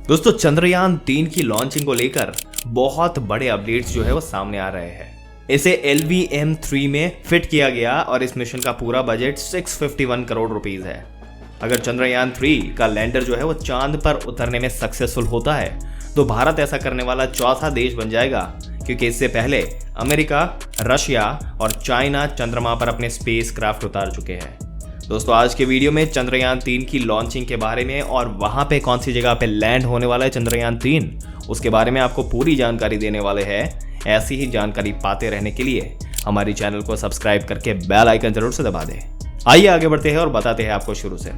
दोस्तों चंद्रयान 3 की लॉन्चिंग को लेकर बहुत बड़े अपडेट्स जो है वो सामने आ रहे हैं। इसे LVM-3 में फिट किया गया और इस मिशन का पूरा बजट 651 करोड़ रुपीस है। अगर चंद्रयान 3 का लैंडर जो है वो चांद पर उतरने में सक्सेसफुल होता है तो भारत ऐसा करने वाला चौथा देश बन जाएगा, क्योंकि इससे पहले अमेरिका, रशिया और चाइना चंद्रमा पर अपने स्पेस क्राफ्ट उतार चुके हैं। दोस्तों आज के वीडियो में चंद्रयान 3 की लॉन्चिंग के बारे में और वहां पे कौन सी जगह पे लैंड होने वाला है चंद्रयान 3 उसके बारे में आपको पूरी जानकारी देने वाले हैं। ऐसी ही जानकारी पाते रहने के लिए हमारी चैनल को सब्सक्राइब करके बेल आइकन जरूर से दबा दें। आइए आगे बढ़ते हैं और बताते हैं आपको शुरू से।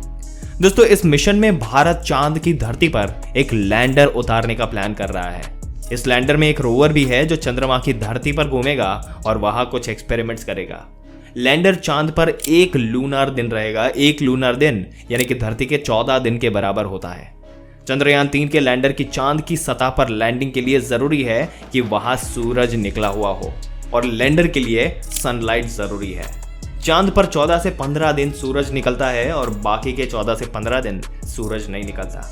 दोस्तों इस मिशन में भारत चांद की धरती पर एक लैंडर उतारने का प्लान कर रहा है। इस लैंडर में एक रोवर भी है जो चंद्रमा की धरती पर घूमेगा और वहां कुछ एक्सपेरिमेंट्स करेगा। लैंडर चांद पर एक लूनार दिन रहेगा। एक लूनार दिन यानी कि धरती के 14 दिन के बराबर होता है। चंद्रयान 3 के लैंडर की चांद की सतह पर लैंडिंग के लिए जरूरी है कि वहां सूरज निकला हुआ हो और लैंडर के लिए सनलाइट जरूरी है। चांद पर 14 से 15 दिन सूरज निकलता है और बाकी के 14 से 15 दिन सूरज नहीं निकलता।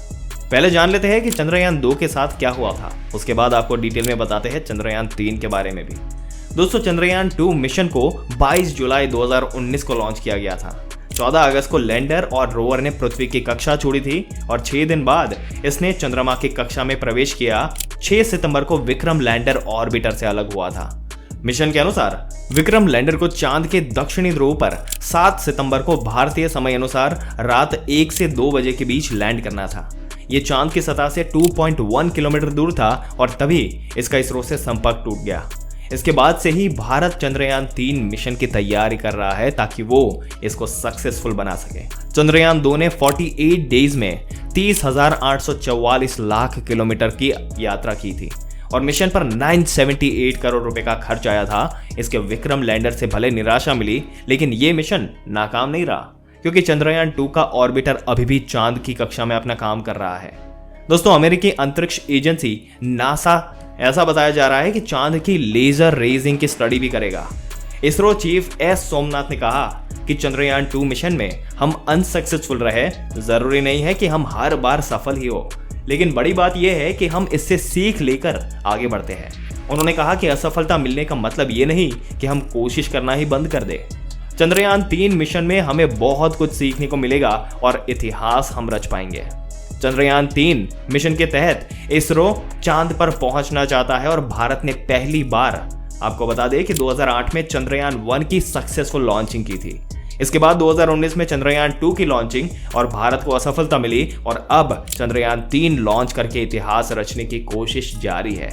पहले जान लेते हैं कि चंद्रयान 2 के साथ क्या हुआ था, उसके बाद आपको डिटेल में बताते हैं चंद्रयान 3 के बारे में भी। दोस्तों चंद्रयान 2 मिशन को 22 जुलाई 2019 को लॉन्च किया गया था। 14 अगस्त को लैंडर और रोवर ने पृथ्वी की कक्षा छोड़ी थी और 6 दिन बाद इसने चंद्रमा की कक्षा में प्रवेश किया। 6 सितंबर को विक्रम लैंडर ऑर्बिटर से अलग हुआ था। मिशन के अनुसार विक्रम लैंडर को चांद के दक्षिणी ध्रुव पर 7 सितंबर को भारतीय समय अनुसार रात 1 से 2 बजे के बीच लैंड करना था। ये चांद की सतह से 2.1 किलोमीटर दूर था और तभी इसका इसरो से संपर्क टूट गया। इसके बाद से ही भारत चंद्रयान 3 मिशन की तैयारी कर रहा है ताकि वो इसको सक्सेसफुल बना सके। चंद्रयान 2 ने 48 डेज में 30,844 लाख किलोमीटर की यात्रा की थी और मिशन पर 978 करोड़ रुपए का खर्च आया था। इसके विक्रम लैंडर से भले निराशा मिली, लेकिन ये मिशन नाकाम नहीं रहा, क्योंकि चंद्रयान 2 का ऑर्बिटर अभी भी चांद की कक्षा में अपना काम कर रहा है। दोस्तों अमेरिकी अंतरिक्ष एजेंसी नासा ऐसा बताया जा रहा है कि चांद की लेजर रेजिंग की स्टडी भी करेगा। इसरो चीफ एस सोमनाथ ने कहा कि चंद्रयान 2 मिशन में हम अनसक्सेसफुल रहे, जरूरी नहीं है कि हम हर बार सफल ही हो, लेकिन बड़ी बात यह है कि हम इससे सीख लेकर आगे बढ़ते हैं। उन्होंने कहा कि असफलता मिलने का मतलब ये नहीं कि हम कोशिश करना ही बंद कर दें। चंद्रयान 3 मिशन में हमें बहुत कुछ सीखने को मिलेगा और इतिहास हम रच पाएंगे। चंद्रयान 3 मिशन के तहत इसरो चांद पर पहुंचना चाहता है और भारत ने पहली बार, आपको बता दें कि 2008 में चंद्रयान 1 की सक्सेसफुल लॉन्चिंग की थी। इसके बाद 2019 में चंद्रयान 2 की लॉन्चिंग और भारत को असफलता मिली और अब चंद्रयान 3 लॉन्च करके इतिहास रचने की कोशिश जारी है।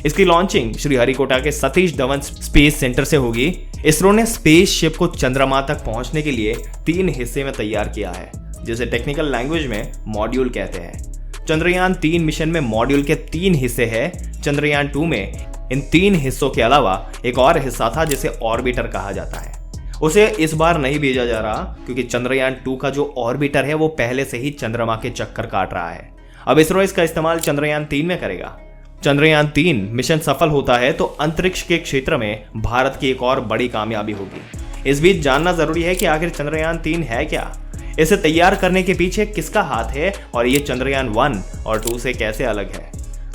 इसकी लॉन्चिंग श्रीहरिकोटा के सतीश धवन स्पेस सेंटर से होगी। इसरो ने स्पेस शिप को चंद्रमा तक पहुंचने के लिए 3 हिस्से में तैयार किया है, जिसे टेक्निकल लैंग्वेज में मॉड्यूल कहते हैं। चंद्रयान 3 मिशन में मॉड्यूल के 3 हिस्से हैं। चंद्रयान 2 में इन 3 हिस्सों के अलावा एक और हिस्सा था जिसे ऑर्बिटर कहा जाता है। उसे इस बार नहीं भेजा जा रहा, क्योंकि चंद्रयान 2 का जो ऑर्बिटर है वो पहले से ही चंद्रमा के चक्कर काट रहा है। अब इसरो इसका इस्तेमाल चंद्रयान 3 में करेगा। चंद्रयान 3 मिशन सफल होता है तो अंतरिक्ष के क्षेत्र में भारत की एक और बड़ी कामयाबी होगी। इस बीच जानना जरूरी है कि आखिर चंद्रयान 3 है क्या, इसे तैयार करने के पीछे किसका हाथ है और ये चंद्रयान 1 और 2 से कैसे अलग है।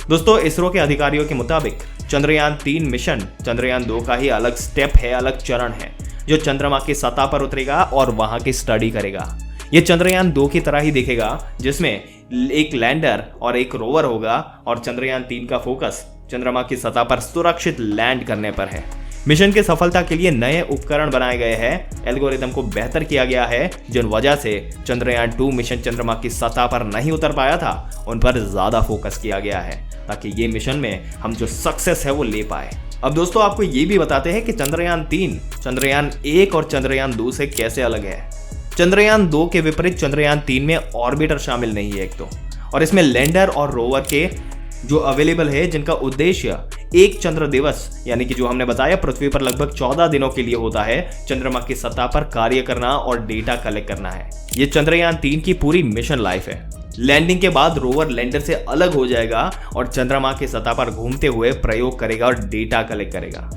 दोस्तों इसरो के अधिकारियों के मुताबिक चंद्रयान 3 मिशन चंद्रयान 2 का ही अलग स्टेप है, अलग चरण है, जो चंद्रमा की सतह पर उतरेगा और वहां की स्टडी करेगा। ये चंद्रयान 2 की तरह ही दिखेगा, जिसमें एक लैंडर और एक रोवर होगा और चंद्रयान 3 का फोकस चंद्रमा की सतह पर सुरक्षित लैंड करने पर है। मिशन की सफलता के लिए नए उपकरण बनाए गए हैं, एल्गोरिथम को बेहतर किया गया है, जिन वजह से चंद्रयान 2 मिशन चंद्रमा की सतह पर नहीं उतर पाया था उन पर ज्यादा फोकस किया गया है, ताकि ये मिशन में हम जो सक्सेस है वो ले पाए। अब दोस्तों आपको ये भी बताते हैं कि चंद्रयान 3 चंद्रयान 1 और चंद्रयान 2 से कैसे अलग है। चंद्रयान 2 के विपरीत चंद्रयान 3 में ऑर्बिटर शामिल नहीं है एक तो, और इसमें लैंडर और रोवर के जो अवेलेबल है, जिनका उद्देश्य एक चंद्र दिवस यानी कि जो हमने बताया पृथ्वी पर लगभग 14 दिनों के लिए होता है, चंद्रमा की सतह पर कार्य करना और डेटा कलेक्ट करना है। ये चंद्रयान 3 की पूरी मिशन लाइफ है। लैंडिंग के बाद रोवर लैंडर से अलग हो जाएगा और चंद्रमा की सतह पर घूमते हुए प्रयोग करेगा और डेटा कलेक्ट करेगा।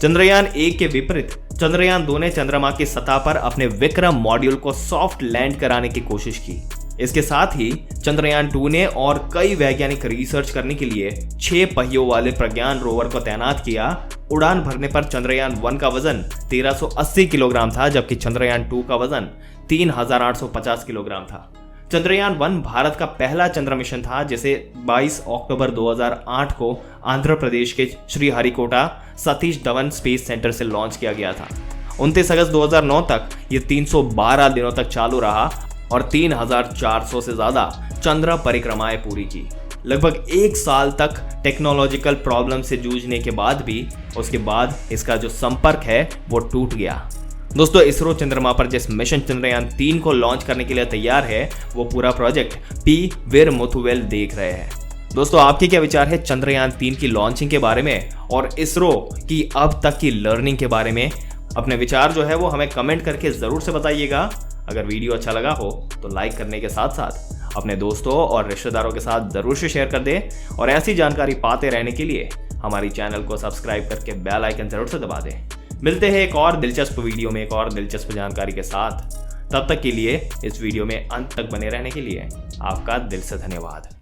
चंद्रयान 1 के विपरीत चंद्रयान 2 ने चंद्रमा की सतह पर अपने विक्रम मॉड्यूल को सॉफ्ट लैंड कराने की कोशिश की। इसके साथ ही चंद्रयान 2 ने और कई वैज्ञानिक रिसर्च करने के लिए 6 पहियों वाले प्रज्ञान रोवर को तैनात किया। उड़ान भरने पर चंद्रयान 1 का वजन 1380 किलोग्राम था, जबकि चंद्रयान 2 का वजन 3850 किलोग्राम था। चंद्रयान 1 भारत का पहला चंद्र मिशन था, जिसे 22 अक्टूबर 2008 को आंध्र प्रदेश के श्रीहरिकोटा सतीश धवन स्पेस सेंटर से लॉन्च किया गया था। 29 अगस्त 2009 तक ये 312 दिनों तक चालू रहा और 3400 से ज्यादा चंद्र परिक्रमाएं पूरी की। लगभग 1 साल तक टेक्नोलॉजिकल प्रॉब्लम से जूझने के बाद भी उसके बाद इसका जो संपर्क है वो टूट गया। दोस्तों, इसरो चंद्रमा पर जिस मिशन चंद्रयान 3 को लॉन्च करने के लिए तैयार है, वो पूरा प्रोजेक्ट पी वीर मुथुवेल देख रहे हैं। दोस्तों, आपके क्या विचार है चंद्रयान 3 की लॉन्चिंग के बारे में और इसरो की अब तक की लर्निंग के बारे में? अपने विचार जो है वो हमें कमेंट करके जरूर से बताइएगा। अगर वीडियो अच्छा लगा हो तो लाइक करने के साथ साथ अपने दोस्तों और रिश्तेदारों के साथ जरूर से शेयर कर दें और ऐसी जानकारी पाते रहने के लिए हमारी चैनल को सब्सक्राइब करके बेल आइकन जरूर से दबा दें। मिलते हैं एक और दिलचस्प वीडियो में एक और दिलचस्प जानकारी के साथ। तब तक के लिए इस वीडियो में अंत तक बने रहने के लिए आपका दिल से धन्यवाद।